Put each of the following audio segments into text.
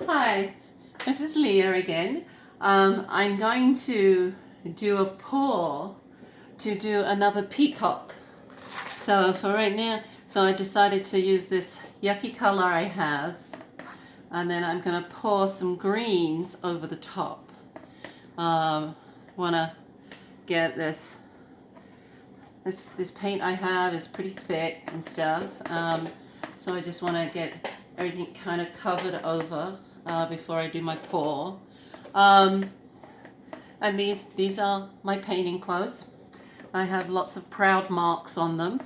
Hi, this is Leah again. I'm going to do a pour to do another peacock. So for right now, I decided to use this yucky color I have, and then I'm going to pour some greens over the top. Want to get this paint I have is pretty thick and stuff, so I just want to get everything kind of covered over before I do my pour. And these are my painting clothes. I have lots of proud marks on them.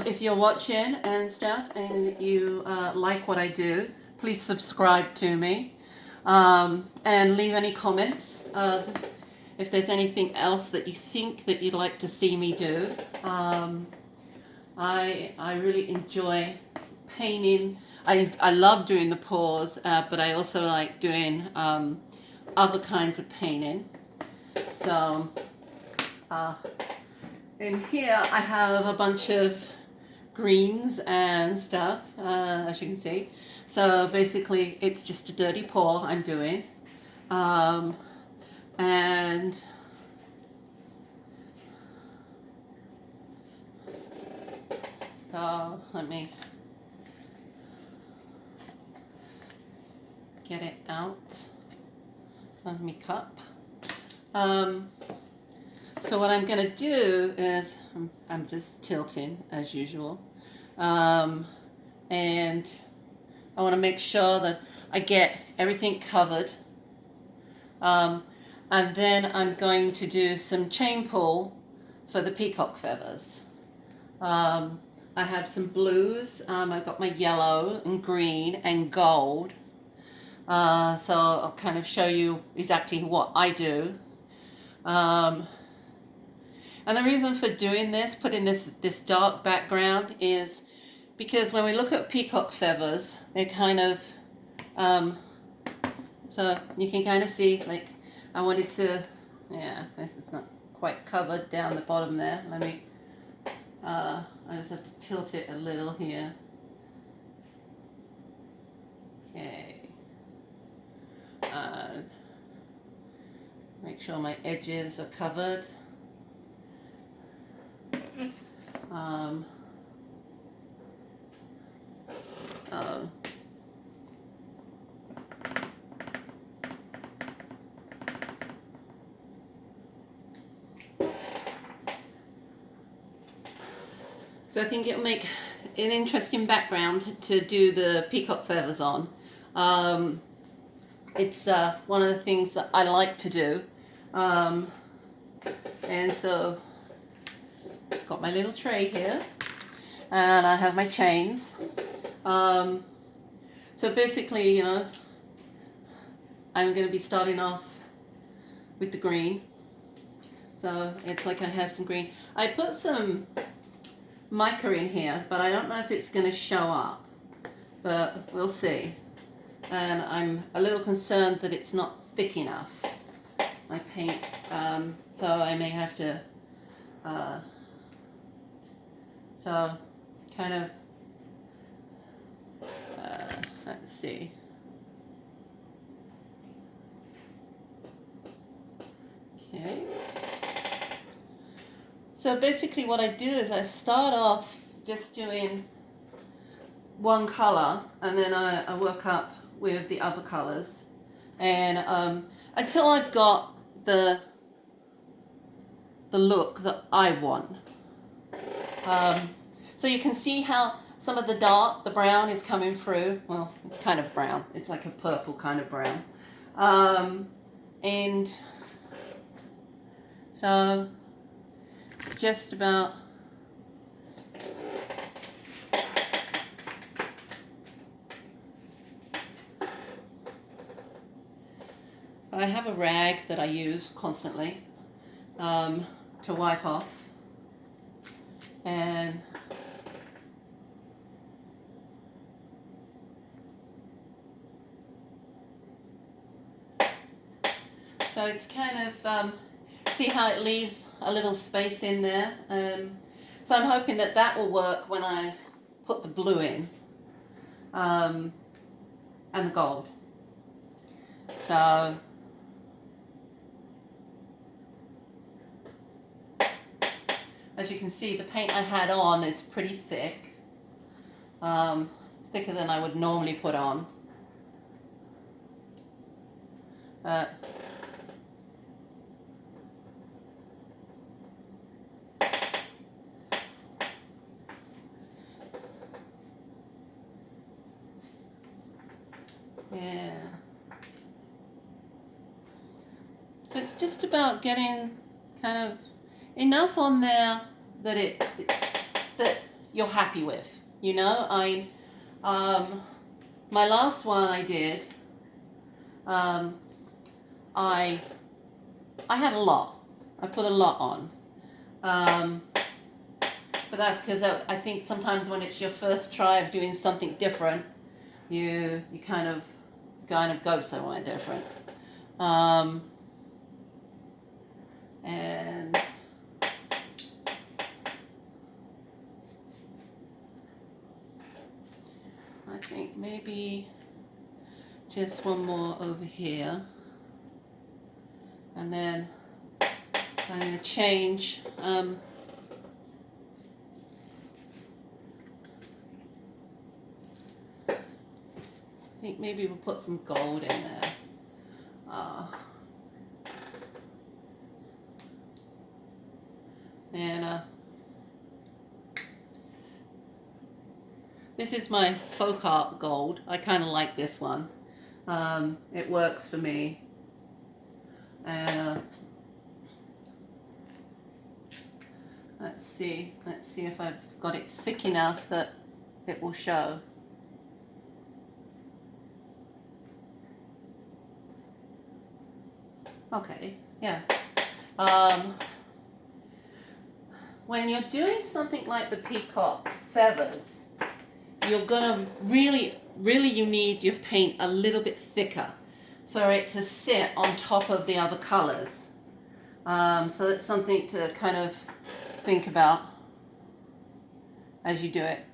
If you're watching and stuff and you like what I do, please subscribe to me, and leave any comments if there's anything else that you think that you'd like to see me do. I really enjoy painting. I love doing the pours, but I also like doing other kinds of painting. So in here I have a bunch of greens and stuff, as you can see. So basically it's just a dirty pour I'm doing. And so let me get it out of my cup. So what I'm going to do is I'm just tilting as usual, and I want to make sure that I get everything covered, and then I'm going to do some chain pull for the peacock feathers. I have some blues. I've got my yellow and green and gold. So I'll kind of show you exactly what I do. And the reason for doing this, putting this dark background, is because when we look at peacock feathers, they're kind of, so you can kind of see, like, I wanted to, yeah, this is not quite covered down the bottom there. Let me, I just have to tilt it a little here. Okay. Make sure my edges are covered. So I think it'll make an interesting background to do the peacock feathers on. It's one of the things that I like to do. And so got my little tray here, and I have my chains. So basically, you know, I'm going to be starting off with the green. So it's like I have some green. I put some mica in here, but I don't know if it's going to show up, but we'll see. And I'm a little concerned that it's not thick enough, my paint, so I may have to, so kind of, let's see. Okay. So basically what I do is I start off just doing one color, and then I work up with the other colors, and until I've got the look that I want. So you can see how some of the brown is coming through. Well, it's kind of brown. It's like a purple kind of brown. And so it's just about I have a rag that I use constantly to wipe off, and so it's kind of, see how it leaves a little space in there. So I'm hoping that that will work when I put the blue in, and the gold. So as you can see, the paint I had on is pretty thick, thicker than I would normally put on. Yeah. So it's just about getting kind of enough on there that that you're happy with. You know, my last one I did, I had a lot. I put a lot on. But that's because I think sometimes when it's your first try of doing something different, you kind of go somewhere different. And I think maybe just one more over here. And then I'm going to change I think maybe we'll put some gold in there. And this is my Peacock gold. I kind of like this one. It works for me. And let's see if I've got it thick enough that it will show. Okay, yeah. When you're doing something like the peacock feathers, you're gonna really you need your paint a little bit thicker for it to sit on top of the other colors. So that's something to kind of think about as you do it.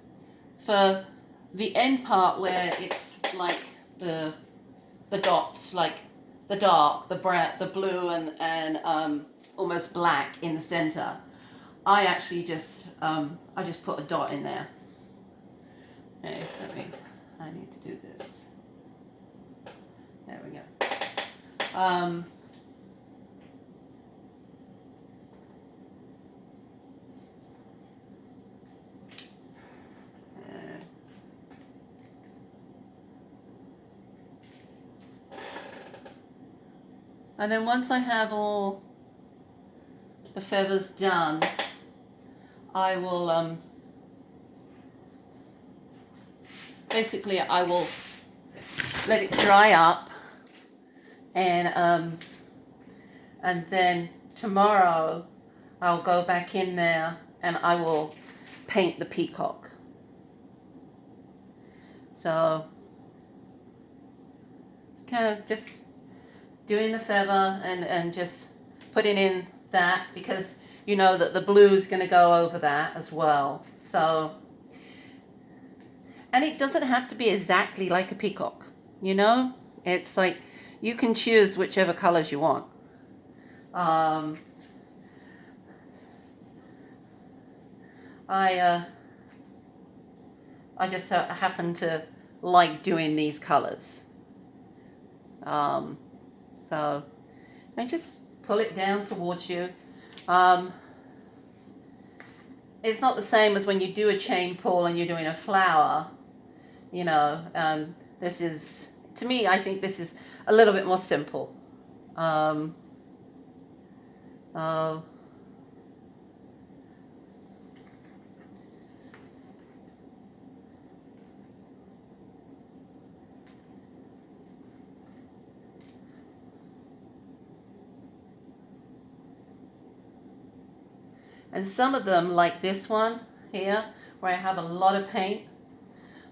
For the end part where it's like the dots, like the dark, the brown, the blue, and almost black in the center, I actually just put a dot in there. Okay, I need to do this. There we go. And then once I have all the feathers done, I will basically I will let it dry up, and then tomorrow I'll go back in there and I will paint the peacock. So it's kind of just doing the feather and just putting in that, because you know that the blue is going to go over that as well. So, and it doesn't have to be exactly like a peacock, you know, it's like you can choose whichever colors you want. I just happen to like doing these colors. So I just pull it down towards you. It's not the same as when you do a chain pull and you're doing a flower. You know, this is, to me, I think this is a little bit more simple. And some of them, like this one here, where I have a lot of paint,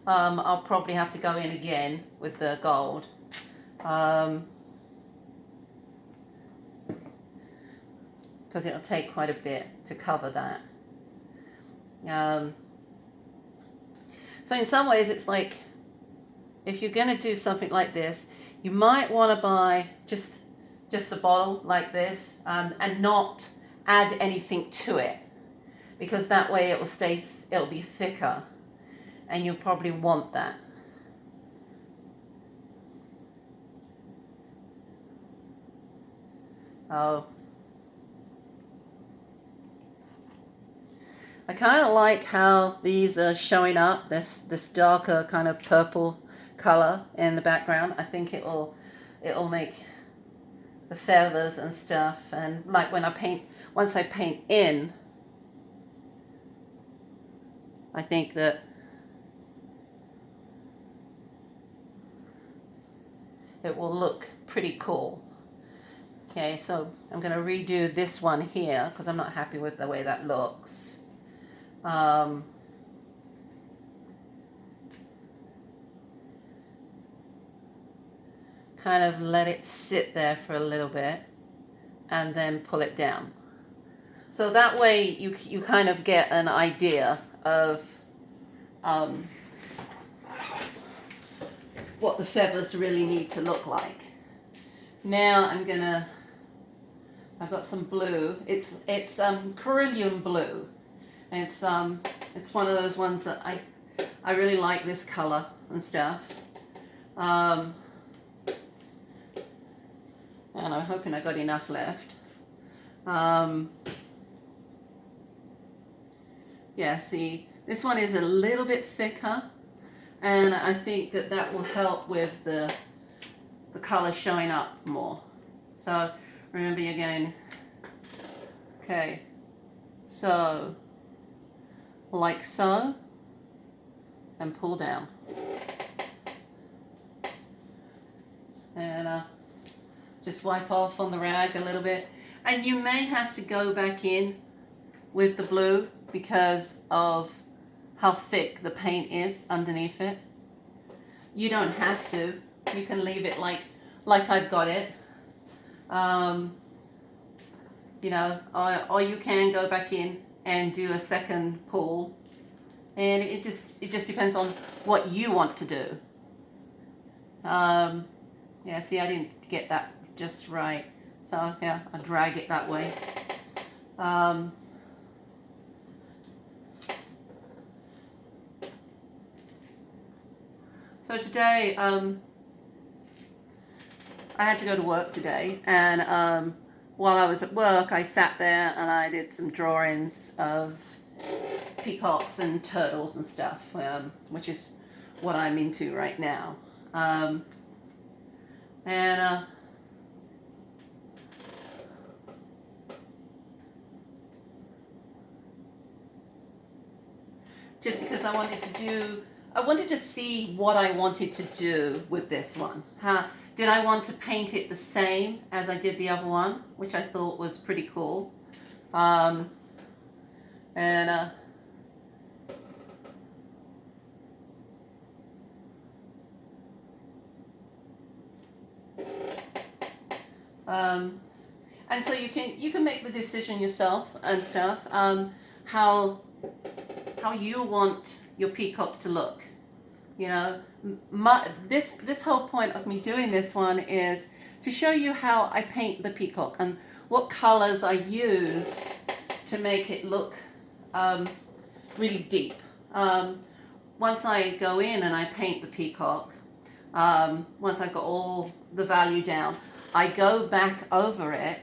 I'll probably have to go in again with the gold. Because it'll take quite a bit to cover that. So in some ways it's like, if you're going to do something like this, you might want to buy just a bottle like this, and not add anything to it, because that way it'll be thicker, and you'll probably want that. Oh, I kind of like how these are showing up, this darker kind of purple color in the background. I think it'll make the feathers and stuff, and like when once I paint in, I think that it will look pretty cool. Okay, so I'm going to redo this one here because I'm not happy with the way that looks. Kind of let it sit there for a little bit and then pull it down. So that way you kind of get an idea of what the feathers really need to look like. Now I've got some blue. It's Carillion blue. And it's one of those ones that I really like this color and stuff. And I'm hoping I got enough left. Yeah, see, this one is a little bit thicker, and I think that will help with the color showing up more. So remember, you're going, okay, so like so, and pull down. And just wipe off on the rag a little bit. And you may have to go back in with the blue because of how thick the paint is underneath it. You don't have to. You can leave it like I've got it. You know, or you can go back in and do a second pull. And it just depends on what you want to do. Yeah, see, I didn't get that just right. So yeah, I drag it that way. So today, I had to go to work today, and while I was at work, I sat there and I did some drawings of peacocks and turtles and stuff, which is what I'm into right now. Just because I wanted to see what I wanted to do with this one. Did I want to paint it the same as I did the other one, which I thought was pretty cool. And so you can make the decision yourself and stuff, how you want your peacock to look. You know, this whole point of me doing this one is to show you how I paint the peacock and what colors I use to make it look really deep. Once I go in and I paint the peacock, once I've got all the value down, I go back over it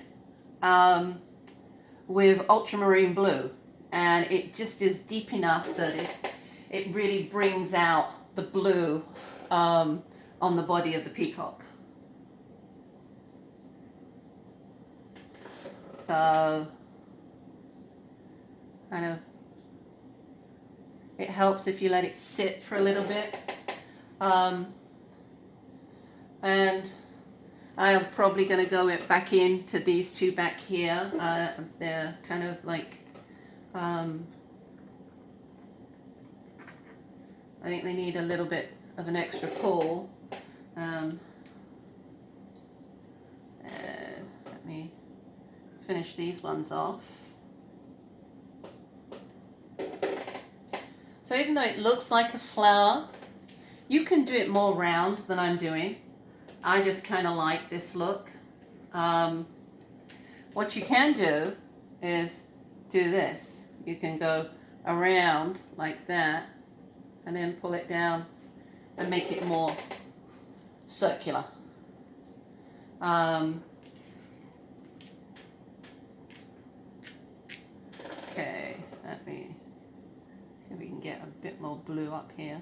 with ultramarine blue, and it just is deep enough that it really brings out the blue on the body of the peacock. So kind of, it helps if you let it sit for a little bit. And I am probably going to go back into these two back here. They're kind of like, I think they need a little bit of an extra pull. Let me finish these ones off. So even though it looks like a flower, you can do it more round than I'm doing. I just kind of like this look. What you can do is do this. You can go around like that and then pull it down and make it more circular. Okay, let me see if we can get a bit more blue up here.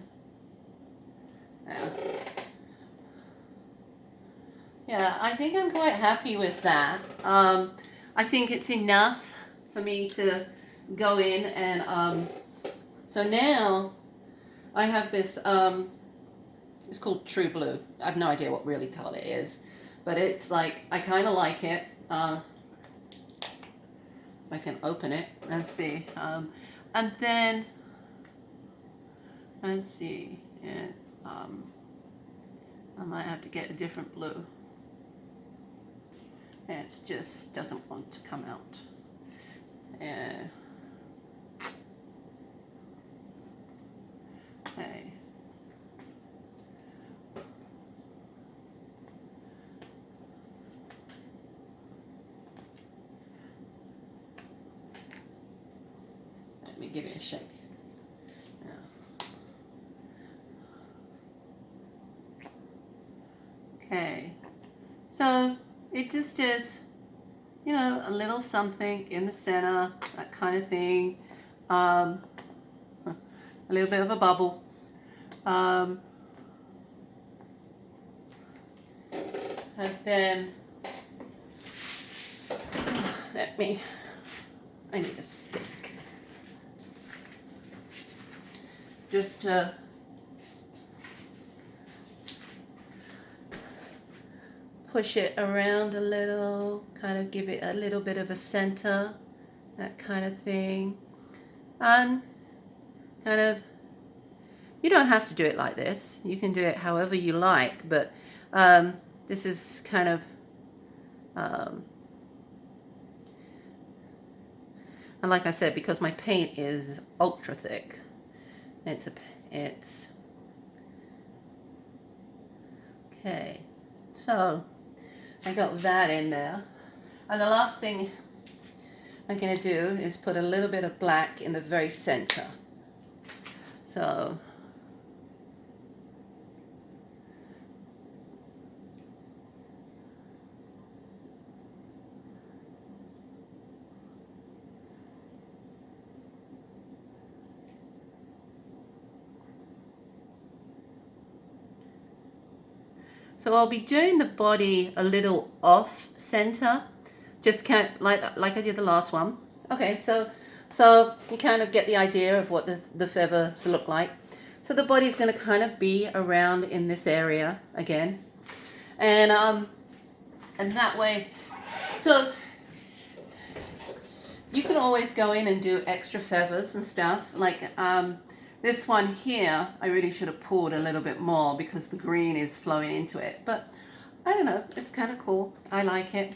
Yeah, I think I'm quite happy with that. I think it's enough for me to go in and so now I have this it's called True Blue. I have no idea what really color it is, but it's like, I kind of like it. I can open it and see. And then, let's see, it's, I might have to get a different blue. It just doesn't want to come out. Okay. Let me give it a shake. Okay, so it just is, you know, a little something in the center, that kind of thing. A little bit of a bubble. And then, I need a stick. Just to push it around a little, kind of give it a little bit of a center, that kind of thing. And kind of, you don't have to do it like this. You can do it however you like, but this is kind of, and like I said, because my paint is ultra thick, it's okay. So I got that in there, and the last thing I'm going to do is put a little bit of black in the very center. So I'll be doing the body a little off center, just like I did the last one. Okay, so you kind of get the idea of what the feathers look like. So the body's going to kind of be around in this area again, and that way, so you can always go in and do extra feathers and stuff. Like this one here, I really should have pulled a little bit more because the green is flowing into it. But I don't know, it's kind of cool. I like it.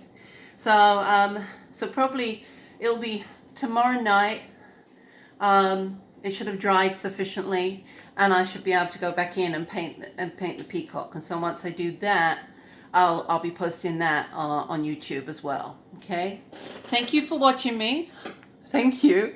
So so probably it'll be tomorrow night. It should have dried sufficiently, and I should be able to go back in and paint the peacock. And so once I do that, I'll be posting that on YouTube as well. Okay. Thank you for watching me. Thank you.